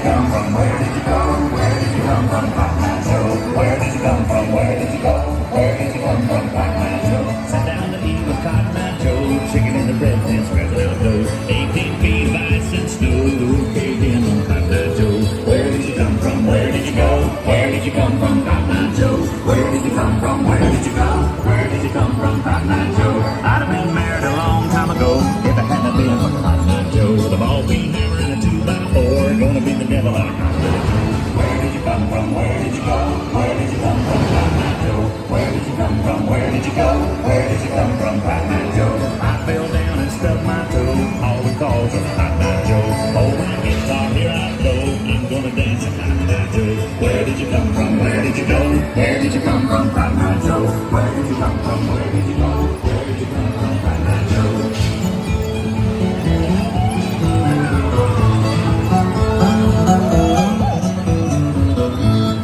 you come from? Where did you go? Where did you come from, Cotton Eye Joe? Where did you come from? Where did you go? Where did you come from, Cotton Eye Joe? Sat down to eat with Cotton Eye Joe, chicken in the bread and scrapping out dough. 18 feet of ice and snow, the roof caved in on Cotton Eye Joe. Where did you come from? Where did you go? Where did you come from, Cotton Eye Joe? Where did you come from? Where did you go? Where did you come from, Cotton Eye Joe? I'd have been married a long time ago if it hadn't been for Cotton Eye Joe. The ball being never in a 2x4, gonna be the devil out of Cotton Eye Joe. Where did you come from? Where did you go? Where did you come from, Cotton Eye Joe? Where did you come from? Where did you go? Where did you come from, Cotton Eye Joe? I fell down and stubbed my toe, all because of Cotton Eye Joe. Oh, my guitar, here I go, I'm gonna dance at Cotton Eye Joe. Where did you come from? Where did you go? Where did you come from, Cotton Eye Joe? Where did you come from? Where did you go? Where did you come from, Cotton Eye Joe?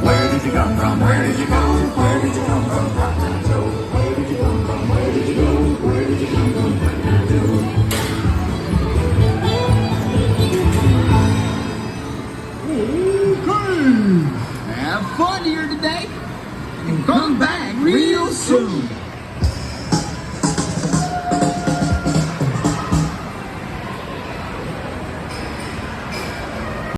Where did you come from? Where did you go? Where did you come from, Cotton Eye Joe? Where did you come from? Where did you go? Where did you come from, Cotton Eye Joe? Okay. Have fun here today and come back real soon.